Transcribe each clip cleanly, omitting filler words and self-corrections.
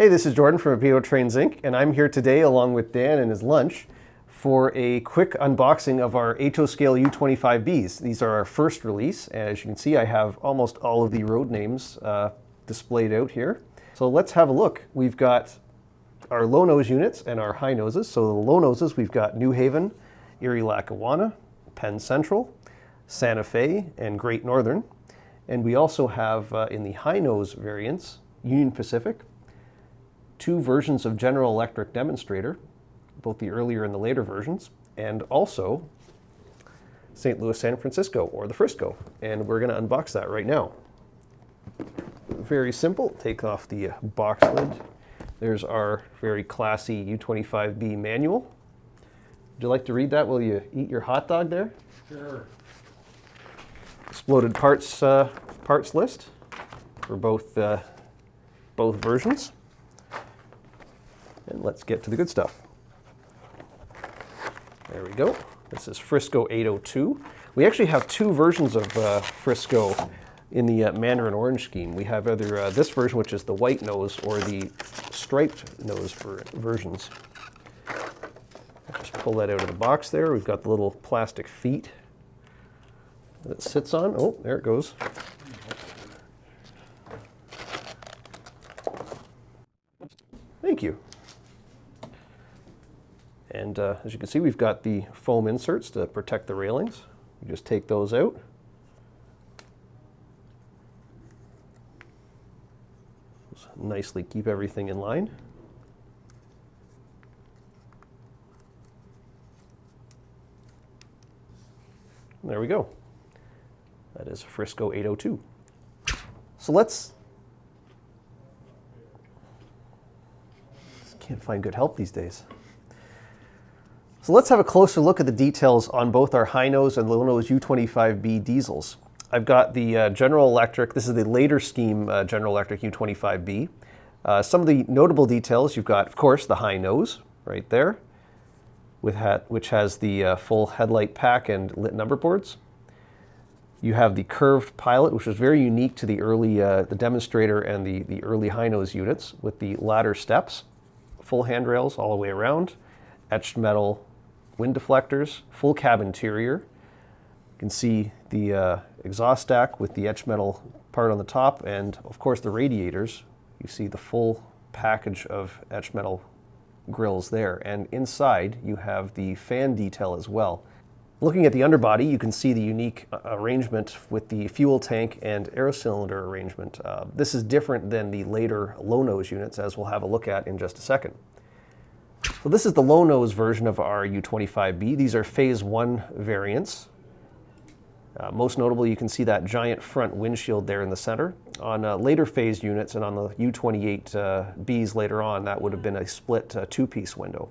Hey, this is Jordan from Rapido Trains Inc., and I'm here today along with Dan and his lunch for a quick unboxing of our HO scale U25Bs. These are our first release, and as you can see, I have almost all of the road names displayed out here. So let's have a look. We've got our low nose units and our high noses. So the low noses, we've got New Haven, Erie Lackawanna, Penn Central, Santa Fe, and Great Northern. And we also have, in the high nose variants, Union Pacific, two versions of General Electric Demonstrator, both the earlier and the later versions, and also St. Louis, San Francisco, or the Frisco. And we're going to unbox that right now. Very simple. Take off the box lid. There's our very classy U25B manual. Would you like to read that while you eat your hot dog there? Sure. Exploded parts list for both versions. And let's get to the good stuff. There we go. This is Frisco 802. We actually have two versions of Frisco in the Mandarin Orange scheme. We have either this version, which is the white nose, or the striped nose versions. Just pull that out of the box there. We've got the little plastic feet that it sits on. Oh, there it goes. Thank you. And as you can see, we've got the foam inserts to protect the railings. You just take those out. Just nicely keep everything in line. There we go. That is Frisco 802. So can't find good help these days. So let's have a closer look at the details on both our high nose and low nose U25B diesels. I've got the General Electric, this is the later scheme General Electric U25B. Some of the notable details, you've got, of course, the high nose right there, which has the full headlight pack and lit number boards. You have the curved pilot, which was very unique to the early, the Demonstrator and the early high nose units, with the ladder steps, full handrails all the way around, etched metal wind deflectors, full cab interior. You can see the exhaust stack with the etched metal part on the top, and of course the radiators. You see the full package of etched metal grills there, and inside you have the fan detail as well. Looking at the underbody, you can see the unique arrangement with the fuel tank and air cylinder arrangement. This is different than the later low nose units, as we'll have a look at in just a second. So this is the low nose version of our U25B. These are phase 1 variants. Most notably, you can see that giant front windshield there in the center. On later phase units and on the U28Bs later on, that would have been a split two-piece window.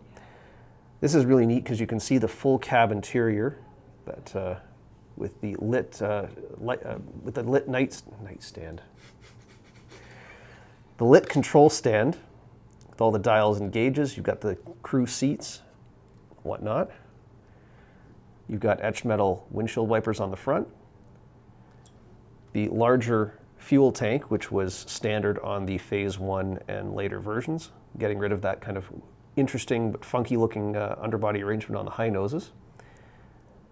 This is really neat because you can see the full cab interior, that with the lit nightstand, the lit control stand with all the dials and gauges. You've got the crew seats, whatnot. You've got etched metal windshield wipers on the front. The larger fuel tank, which was standard on the phase 1 and later versions, getting rid of that kind of interesting but funky looking underbody arrangement on the high noses.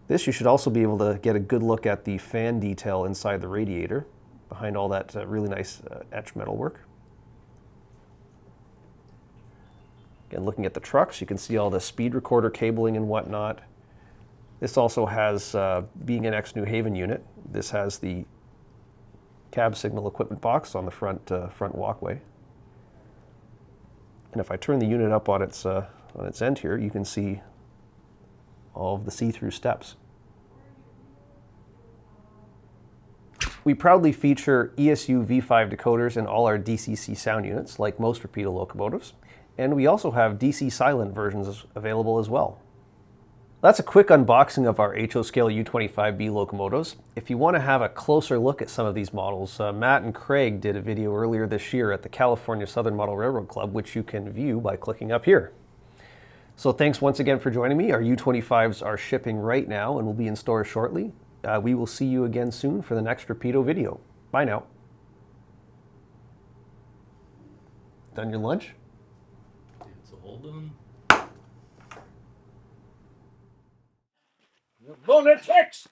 This, you should also be able to get a good look at the fan detail inside the radiator behind all that really nice etched metal work. Again, looking at the trucks, you can see all the speed recorder cabling and whatnot. This also has, being an ex-New Haven unit, this has the cab signal equipment box on the front walkway. And if I turn the unit up on its end here, you can see all of the see-through steps. We proudly feature ESU V5 decoders in all our DCC sound units, like most Rapido locomotives. And we also have DC silent versions available as well. That's a quick unboxing of our HO scale U25B locomotives. If you want to have a closer look at some of these models, Matt and Craig did a video earlier this year at the California Southern Model Railroad Club, which you can view by clicking up here. So thanks once again for joining me. Our U25s are shipping right now and will be in store shortly. We will see you again soon for the next Rapido video. Bye now. Done your lunch? It's all done. Lunatics!